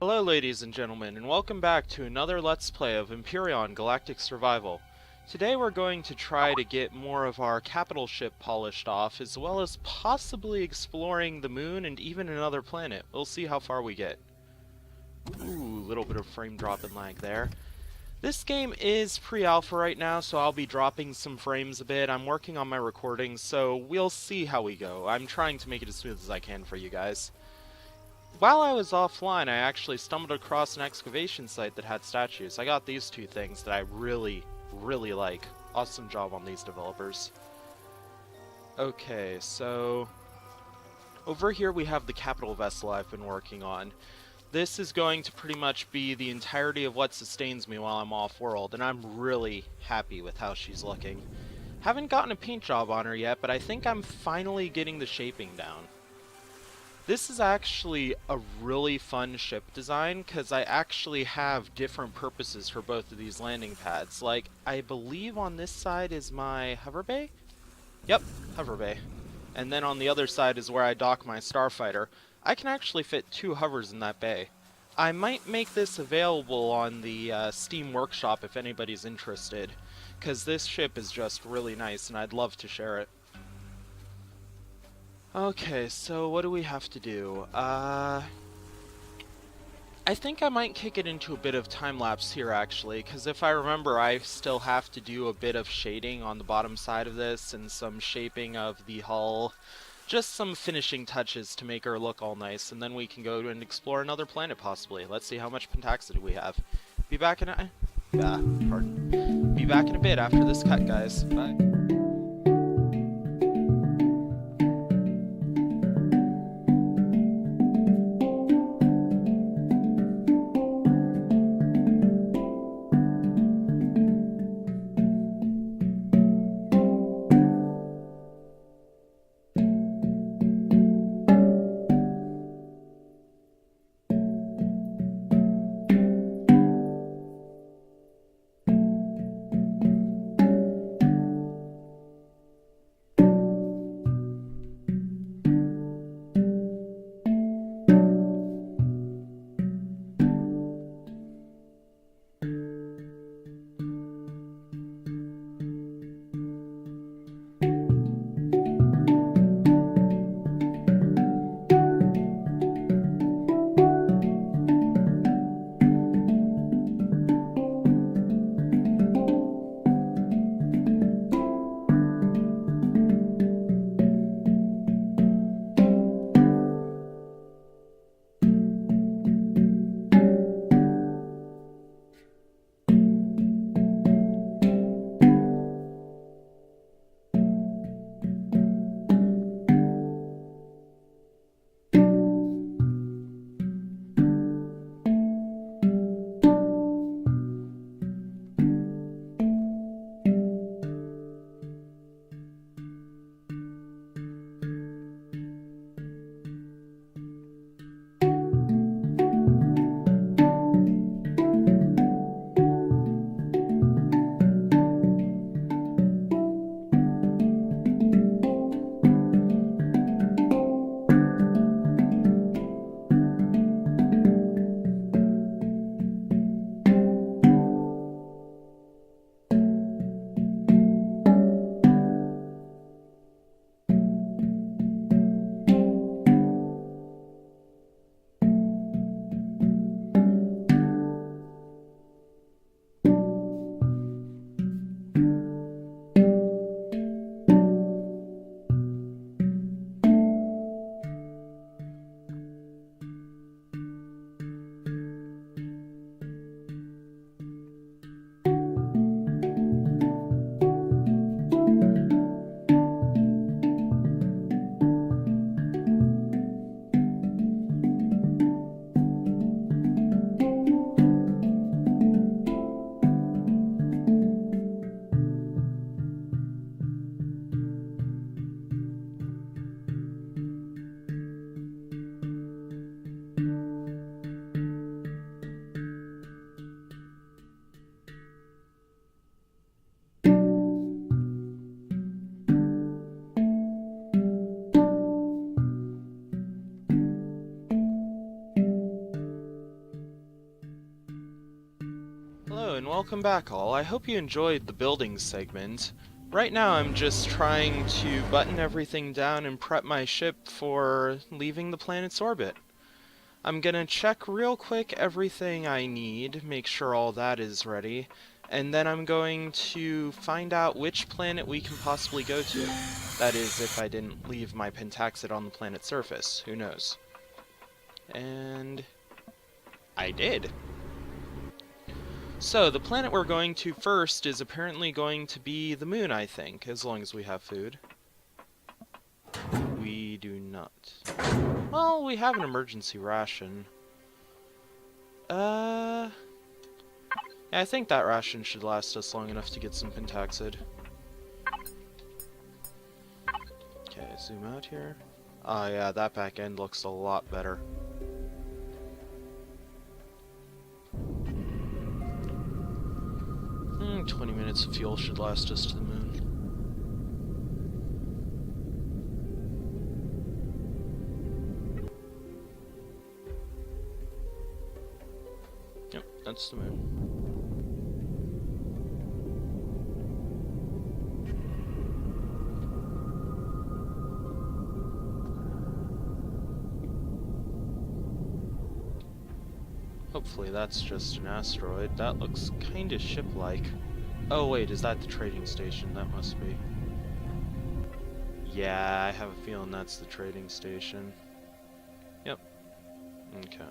Hello ladies and gentlemen, and welcome back to another Let's Play of Empyrion Galactic Survival. Today we're going to try to get more of our capital ship polished off, as well as possibly exploring the moon and even another planet. We'll see how far we get. Ooh, little bit of frame drop and lag there. This game is pre-alpha right now, so I'll be dropping some frames a bit. I'm working on my recordings, so we'll see how we go. I'm trying to make it as smooth as I can for you guys. While I was offline, I actually stumbled across an excavation site that had statues. I got these two things that I really like. Awesome job on these developers. Okay, so over here we have the capital vessel I've been working on. This is going to pretty much be the entirety of what sustains me while I'm off-world, and I'm really happy with how she's looking. Haven't gotten a paint job on her yet, but I think I'm finally getting the shaping down. This is actually a really fun ship design, because I actually have different purposes for both of these landing pads. Like, I believe on this side is my hover bay? Yep, hover bay. And then on the other side is where I dock my starfighter. I can actually fit two hovers in that bay. I might make this available on the Steam Workshop if anybody's interested, because this ship is just really nice and I'd love to share it. Okay, so what do we have to do? I think I might kick it into a bit of time-lapse here, actually, because if I remember, I still have to do a bit of shading on the bottom side of this, and some shaping of the hull. Just some finishing touches to make her look all nice, and then we can go and explore another planet, possibly. Let's see how much pentaxity we have. Be back in a... pardon. Be back in a bit after this cut, guys. Bye. welcome back all. I hope you enjoyed the building segment. Right now I'm just trying to button everything down and prep my ship for leaving the planet's orbit. I'm gonna check real quick everything I need, make sure all that is ready, and then I'm going to find out which planet we can possibly go to. That is, if I didn't leave my pentaxid on the planet's surface. Who knows? And I did. So, the planet we're going to first is apparently going to be the moon, I think, as long as we have food. We do not. Well, we have an emergency ration. Yeah, I think that ration should last us long enough to get some pentaxid. Okay, zoom out here. Oh yeah, that back end looks a lot better. 20 minutes of fuel should last us to the moon. Yep, that's the moon. Hopefully that's just an asteroid. That looks kinda ship-like. Oh wait, is that the trading station? That must be. Yeah, I have a feeling that's the trading station. Yep. Okay.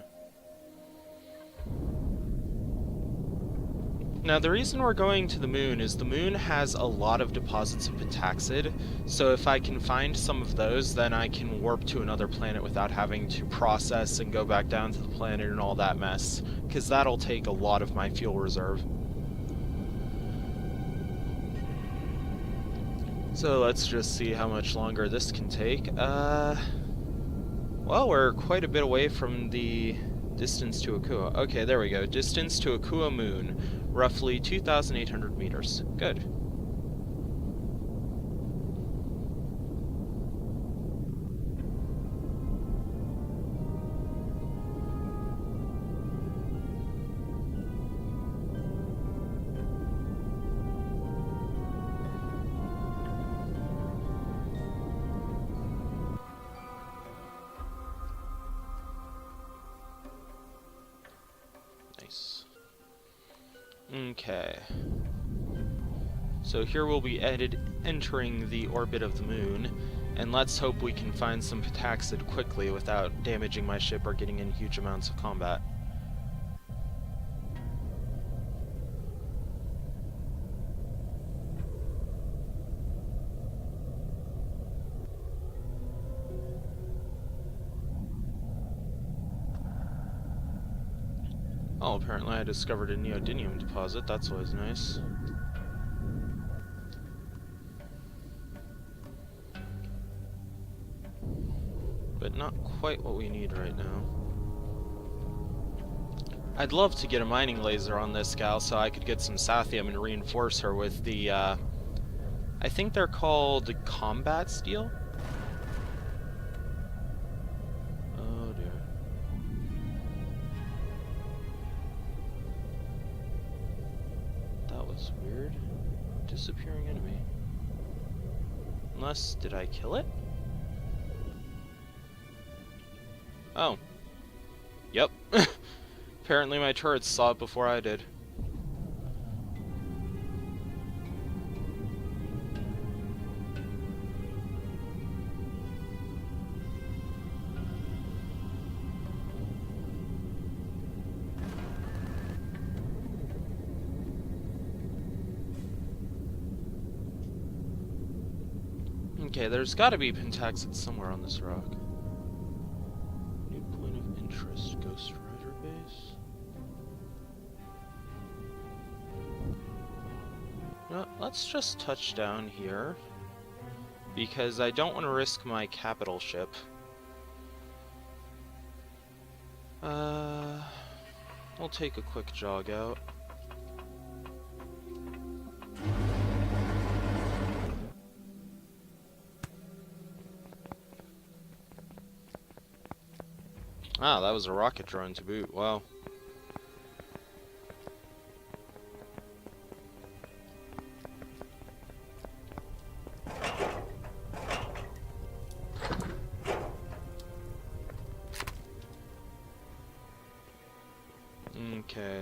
Now the reason we're going to the moon is the moon has a lot of deposits of pentaxid, so if I can find some of those, then I can warp to another planet without having to process and go back down to the planet and all that mess, because that'll take a lot of my fuel reserve. So let's just see how much longer this can take. Well, we're quite a bit away from the distance to Akua. Okay, there we go. Distance to Akua Moon, roughly 2,800 meters. Good. Nice. Okay. So here we'll be entering the orbit of the moon, and let's hope we can find some pentaxid quickly without damaging my ship or getting in huge amounts of combat. Oh, apparently I discovered a neodymium deposit. That's always nice. But not quite what we need right now. I'd love to get a mining laser on this gal so I could get some sathium and reinforce her with the, I think they're called combat steel? Oh dear. That was weird. Disappearing enemy. Unless, did I kill it? Oh. Yep. Apparently my turrets saw it before I did. Okay, there's gotta be pentaxid somewhere on this rock. New point of interest, Ghost Rider base. No, let's just touch down here, because I don't want to risk my capital ship. We'll take a quick jog out. Ah, that was a rocket drone to boot. Wow.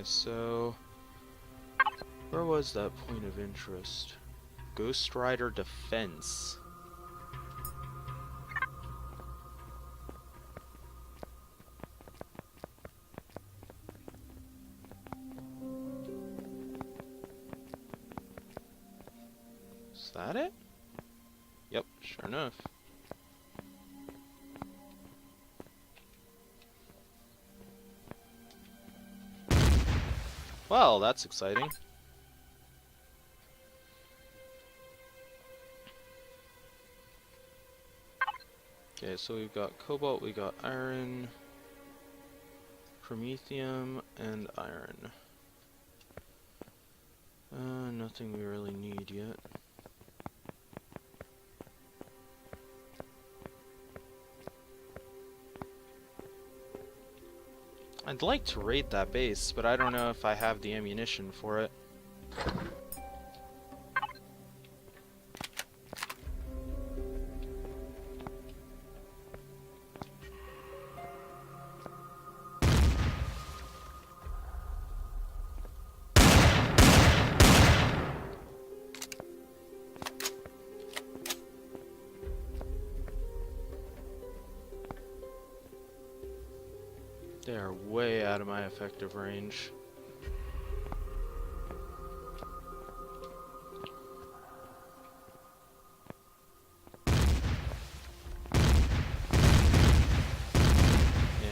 so where was that point of interest? Ghost Rider Defense. Is that it? Yep, sure enough. Well, that's exciting. Okay, so we've got cobalt, we got iron, promethium, and iron. Nothing we really need yet. I'd like to raid that base, but I don't know if I have the ammunition for it. They are way out of my effective range.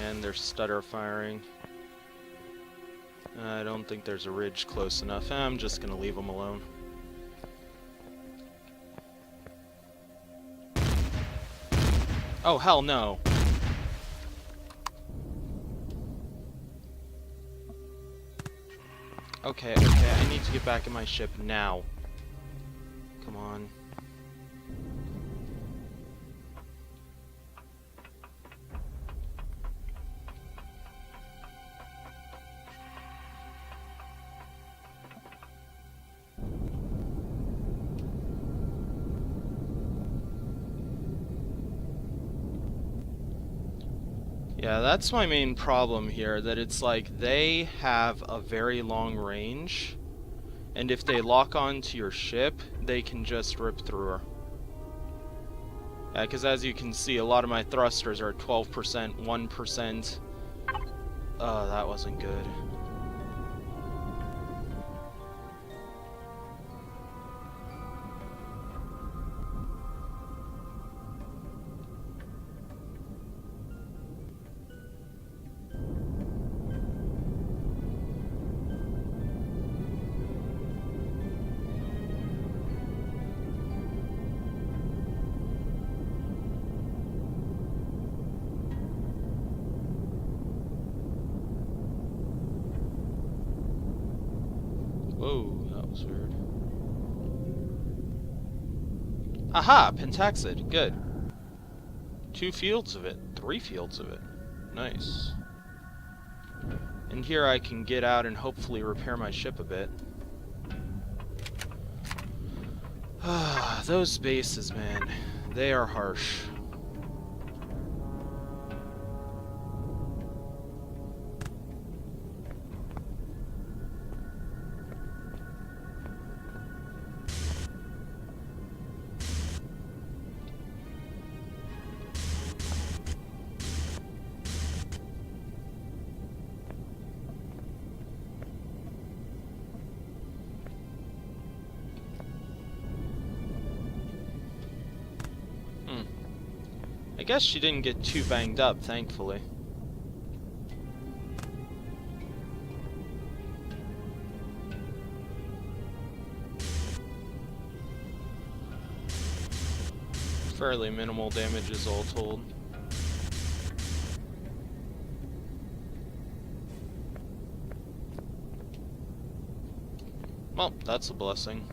And they're stutter firing. I don't think there's a ridge close enough. I'm just gonna leave them alone. Oh, hell no. Okay, I need to get back in my ship now. Come on. Yeah, that's my main problem here, that it's like they have a very long range, and if they lock onto your ship, they can just rip through her. Yeah, because as you can see, a lot of my thrusters are at 12%, 1%. Oh, that wasn't good. Whoa, that was weird. Aha! Pentaxid. Good. 2 fields of it. 3 fields of it. Nice. And here I can get out and hopefully repair my ship a bit. Ah, those bases, man. They are harsh. I guess she didn't get too banged up, thankfully. Fairly minimal damages all told. Well, that's a blessing.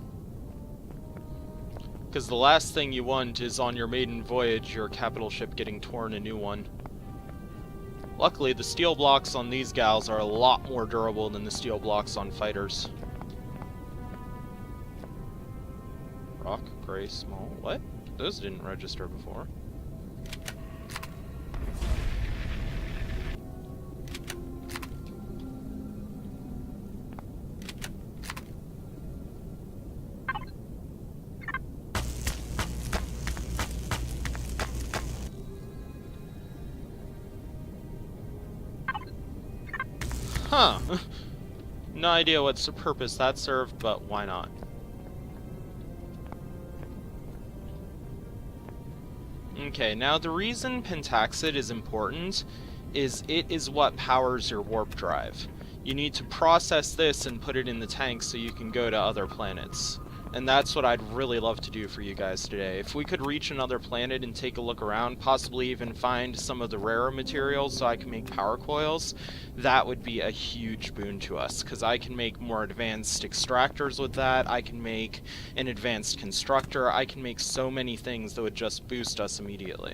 Because the last thing you want is on your maiden voyage, your capital ship getting torn a new one. Luckily, the steel blocks on these gals are a lot more durable than the steel blocks on fighters. Rock, gray, small. What? Those didn't register before. Huh. No idea what's the purpose that served, but why not? Okay, now the reason pentaxid is important is it is what powers your warp drive. You need to process this and put it in the tank so you can go to other planets. And that's what I'd really love to do for you guys today. If we could reach another planet and take a look around, possibly even find some of the rarer materials so I can make power coils, that would be a huge boon to us, because I can make more advanced extractors with that, I can make an advanced constructor, I can make so many things that would just boost us immediately.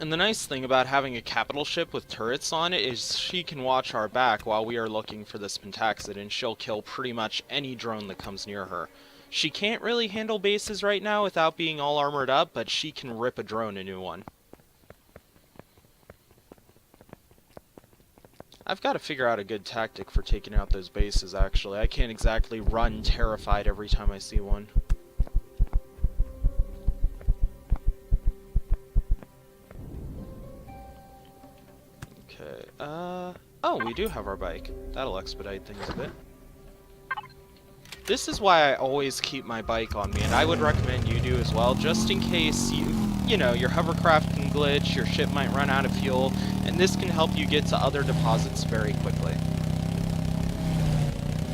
And the nice thing about having a capital ship with turrets on it is she can watch our back while we are looking for this pentaxid, and she'll kill pretty much any drone that comes near her. She can't really handle bases right now without being all armored up, but she can rip a drone a new one. I've got to figure out a good tactic for taking out those bases, actually. I can't exactly run terrified every time I see one. Okay, oh, we do have our bike. That'll expedite things a bit. This is why I always keep my bike on me, and I would recommend you do as well, just in case you know, your hovercraft can glitch, your ship might run out of fuel, and this can help you get to other deposits very quickly.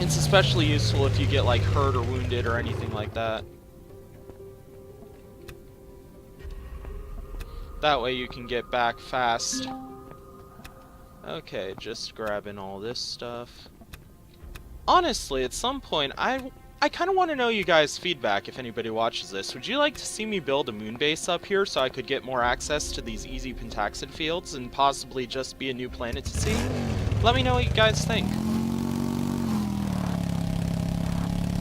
It's especially useful if you get, like, hurt or wounded or anything like that. That way you can get back fast. Okay, just grabbing all this stuff. Honestly, at some point, I kind of want to know you guys' feedback if anybody watches this. Would you like to see me build a moon base up here so I could get more access to these easy pentaxid fields and possibly just be a new planet to see? Let me know what you guys think.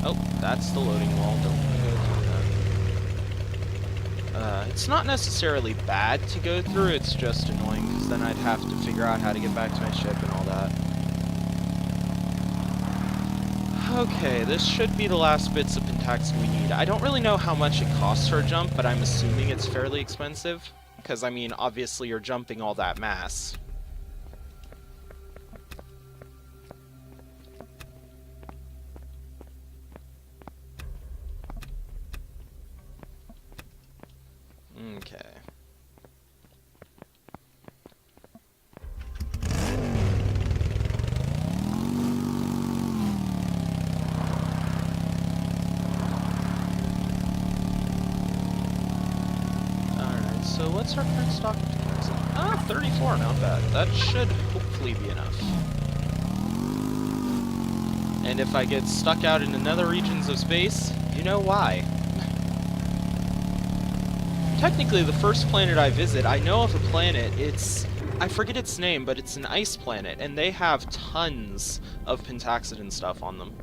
Oh, that's the loading wall. Don't want to go through that. It's not necessarily bad to go through, it's just annoying because then I'd have to figure out how to get back to my ship and all that. Okay, this should be the last bits of pentaxid we need. I don't really know how much it costs for a jump, but I'm assuming it's fairly expensive. Because, I mean, obviously you're jumping all that mass. Okay. Alright, so what's our current stock of pentaxid? Ah, 34, not bad. That should hopefully be enough. And if I get stuck out in another regions of space, you know why. Technically, the first planet I visit, I know of a planet, I forget its name, but it's an ice planet, and they have tons of pentaxid and stuff on them.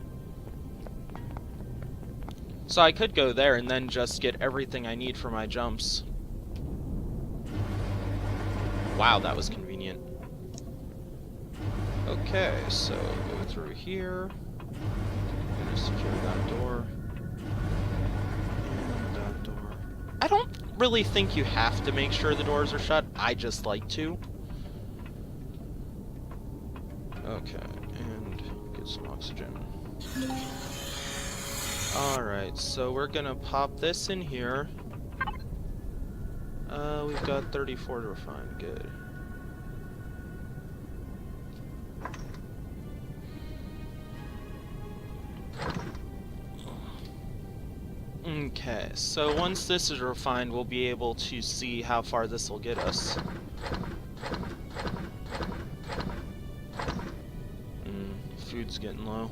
So I could go there and then just get everything I need for my jumps. Wow, that was convenient. Okay, so go through here. I'm gonna secure that door. And that door. I don't really think you have to make sure the doors are shut. I just like to. Okay, and get some oxygen. Alright, so we're gonna pop this in here. We've got 34 to refine. Good. Okay, so once this is refined, we'll be able to see how far this will get us. Food's getting low.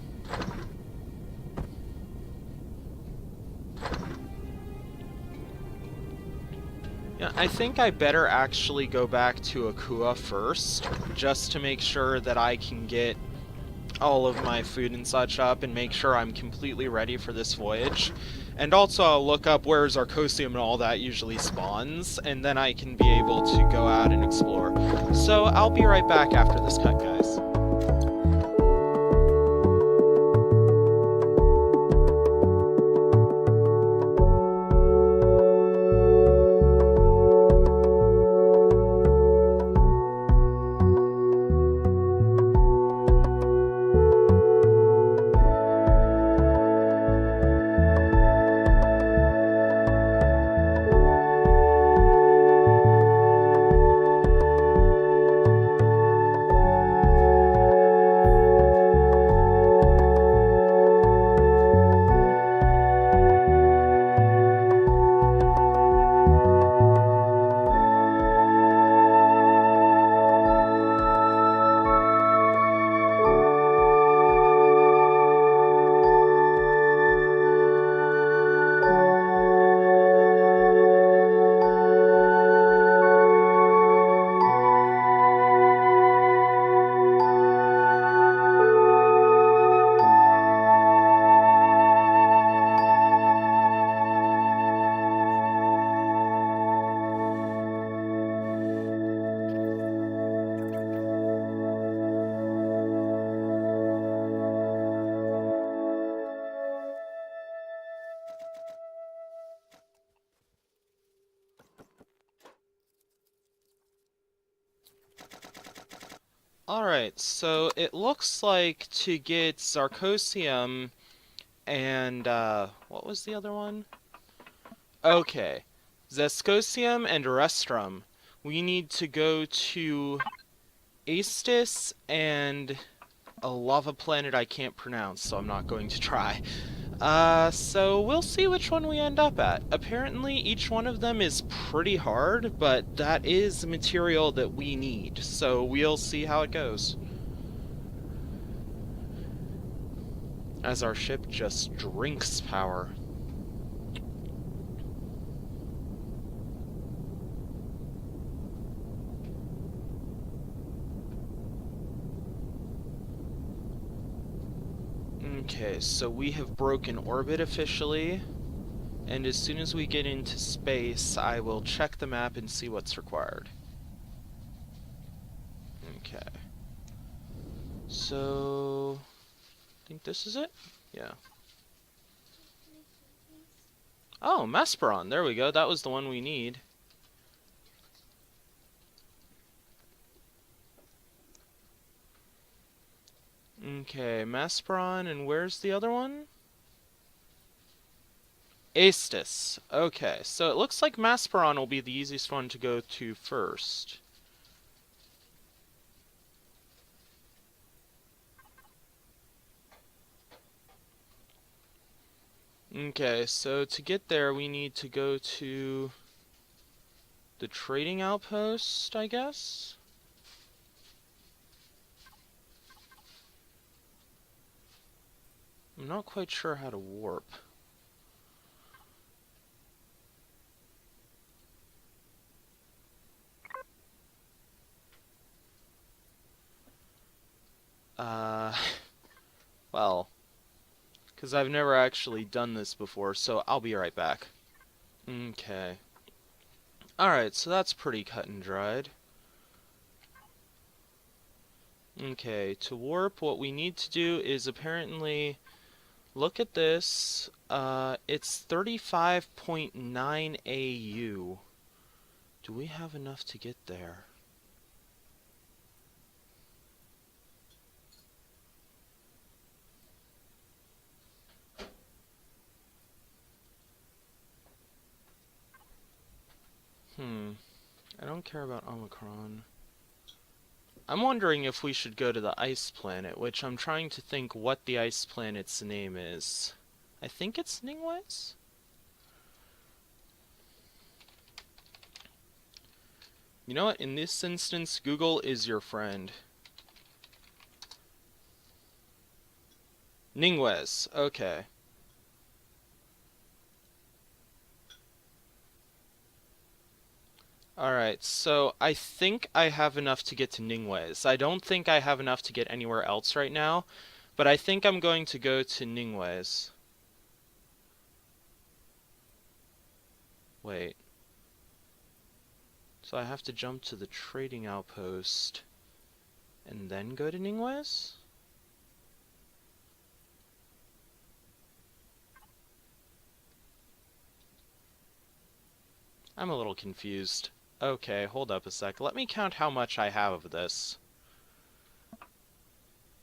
Yeah, I think I better actually go back to Akua first, just to make sure that I can get all of my food and such up and make sure I'm completely ready for this voyage. And also I'll look up where Zarcosium and all that usually spawns, and then I can be able to go out and explore. So I'll be right back after this cut, guys. Alright, so it looks like to get Zarcosium and, what was the other one? Okay. Zescosium and Restrum. We need to go to Astis and a lava planet I can't pronounce, so I'm not going to try. So we'll see which one we end up at. Apparently each one of them is pretty hard, but that is material that we need, so we'll see how it goes. As our ship just drinks power. Okay, so we have broken orbit officially, and as soon as we get into space, I will check the map and see what's required. Okay. So, I think this is it? Yeah. Oh, Mesperon, there we go, that was the one we need. Okay, Mesperon, and where's the other one? Astis. Okay, so it looks like Mesperon will be the easiest one to go to first. Okay, so to get there we need to go to the trading outpost, I guess? I'm not quite sure how to warp. Well, because I've never actually done this before, so I'll be right back. Okay. Alright, so that's pretty cut and dried. Okay, to warp, what we need to do is apparently look at this. It's 35.9 AU. Do we have enough to get there? I don't care about Omicron. I'm wondering if we should go to the ice planet, which I'm trying to think what the ice planet's name is. I think it's Ningwes? You know what? In this instance, Google is your friend. Ningwes. Okay. Alright, so I think I have enough to get to Ningwes. I don't think I have enough to get anywhere else right now, but I think I'm going to go to Ningwes. Wait. So I have to jump to the trading outpost and then go to Ningwes? I'm a little confused. Okay, hold up a sec. Let me count how much I have of this.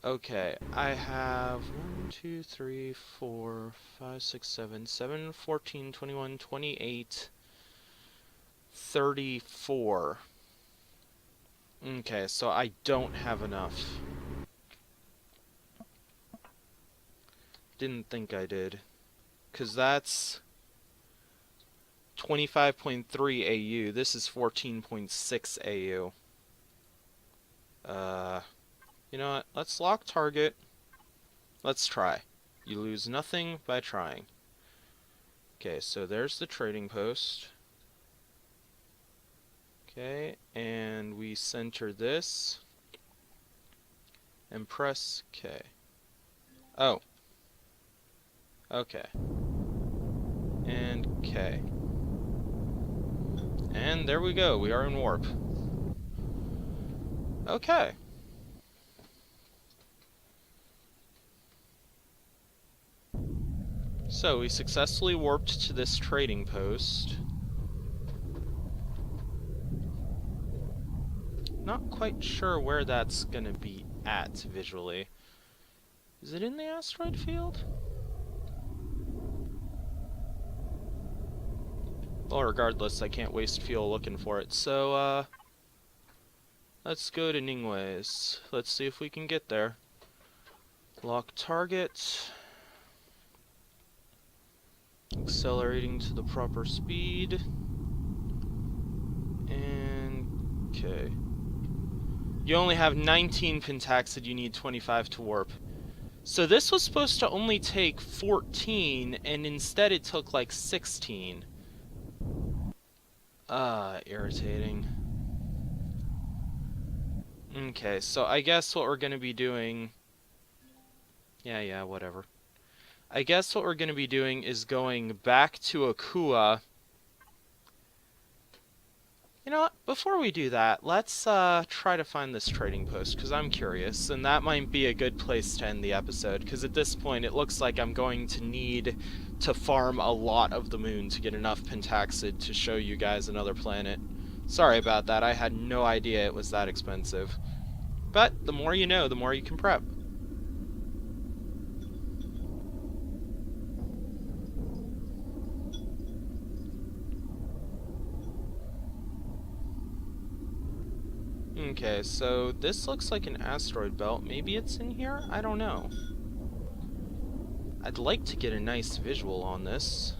Okay, I have 1, 2, 3, 4, 5, 6, 7, 7, 14, 21, 28, 34. Okay, so I don't have enough. Didn't think I did. 'Cause that's 25.3 AU. This is 14.6 AU. You know what? Let's lock target. Let's try. You lose nothing by trying. Okay, so there's the trading post. Okay, and we center this. And press K. Oh. Okay. And K. And there we go, we are in warp. Okay. So we successfully warped to this trading post. not quite sure where that's gonna be at visually. Is it in the asteroid field? Well, regardless, I can't waste fuel looking for it. So, let's go to Ningwe's. Let's see if we can get there. Lock target. Accelerating to the proper speed. And... okay. You only have 19 pentaxid, you need 25 to warp. So this was supposed to only take 14, and instead it took like 16. Irritating. Okay, so I guess what we're gonna be doing... yeah, whatever. I guess what we're gonna be doing is going back to Akua. You know what? Before we do that, let's try to find this trading post, because I'm curious, and that might be a good place to end the episode, because at this point it looks like I'm going to need to farm a lot of the moon to get enough pentaxid to show you guys another planet. Sorry about that, I had no idea it was that expensive. But the more you know, the more you can prep. Okay, so this looks like an asteroid belt. Maybe it's in here? I don't know. I'd like to get a nice visual on this.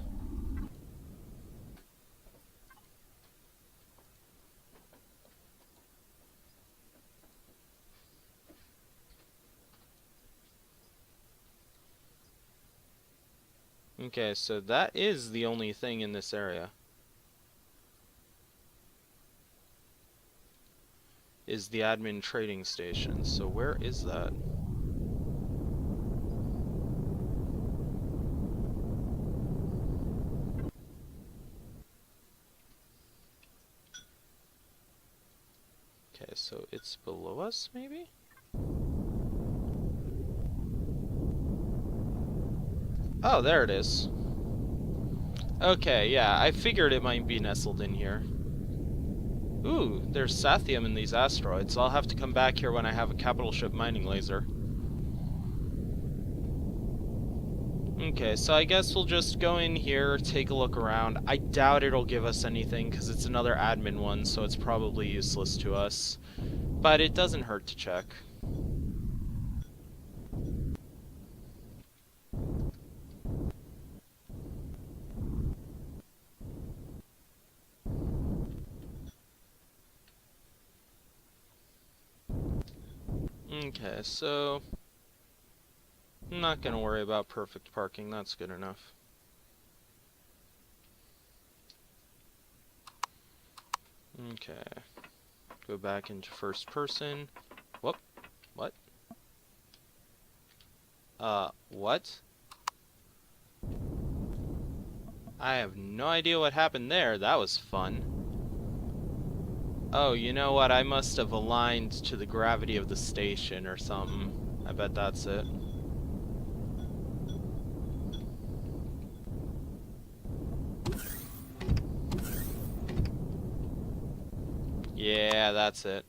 Okay, so that is the only thing in this area. Is the admin trading station. So where is that? Okay, so it's below us, maybe? Oh, there it is. Okay, yeah, I figured it might be nestled in here. Ooh, there's Sathium in these asteroids. I'll have to come back here when I have a capital ship mining laser. Okay, so I guess we'll just go in here, take a look around. I doubt it'll give us anything, because it's another admin one, so it's probably useless to us. But it doesn't hurt to check. Okay, so... I'm not gonna worry about perfect parking, that's good enough. Okay. Go back into first person. Whoop. What? What? I have no idea what happened there. That was fun. Oh, you know what? I must have aligned to the gravity of the station or something. I bet that's it. Yeah, that's it.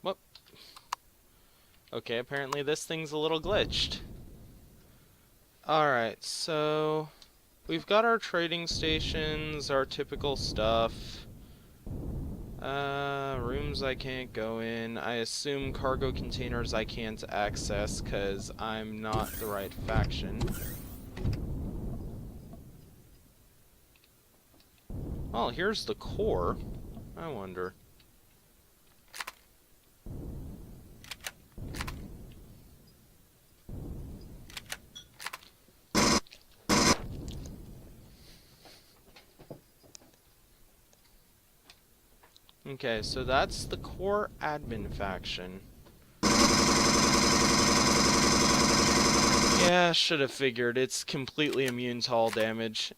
Whoop. Okay, apparently this thing's a little glitched. Alright, so... we've got our trading stations, our typical stuff. Rooms I can't go in. I assume cargo containers I can't access because I'm not the right faction. Oh, here's the core. I wonder. Okay, so that's the core admin faction. Yeah, should have figured. It's completely immune to all damage.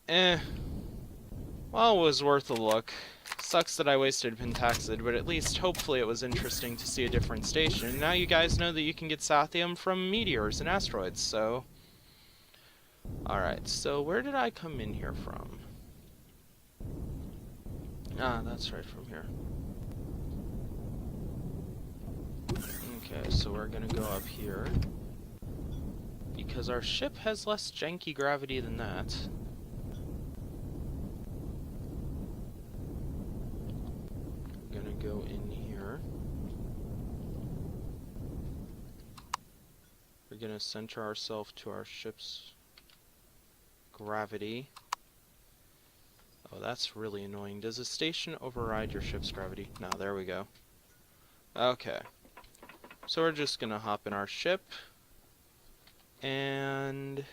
Well, it was worth a look. Sucks that I wasted Pentaxid, but at least hopefully it was interesting to see a different station. Now you guys know that you can get Sathium from meteors and asteroids, so... Alright, so where did I come in here from? Ah, that's right, from here. Okay, so we're gonna go up here. Because our ship has less janky gravity than that. We're gonna go in here. We're gonna center ourselves to our ship's gravity. Oh, that's really annoying. Does a station override your ship's gravity? No, there we go. Okay. So we're just gonna hop in our ship. And...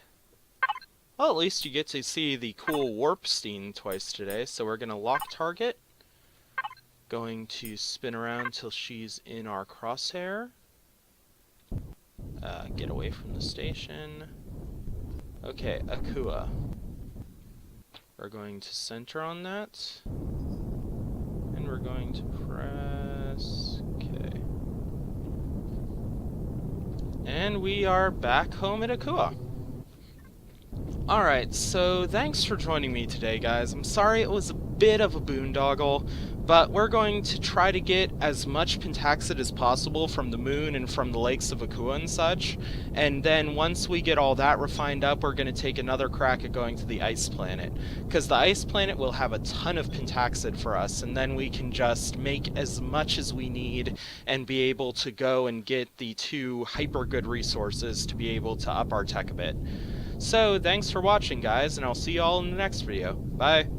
well, at least you get to see the cool warp scene twice today. So we're gonna lock target. Going to spin around till she's in our crosshair. Get away from the station. Okay, Akua. We're going to center on that. And we're going to press... okay. And we are back home at Akua. Alright, so thanks for joining me today, guys. I'm sorry it was a bit of a boondoggle, but we're going to try to get as much Pentaxid as possible from the moon and from the lakes of Akua and such, and then once we get all that refined up, we're going to take another crack at going to the ice planet, because the ice planet will have a ton of Pentaxid for us, and then we can just make as much as we need and be able to go and get the 2 hyper good resources to be able to up our tech a bit. So, thanks for watching, guys, and I'll see you all in the next video. Bye!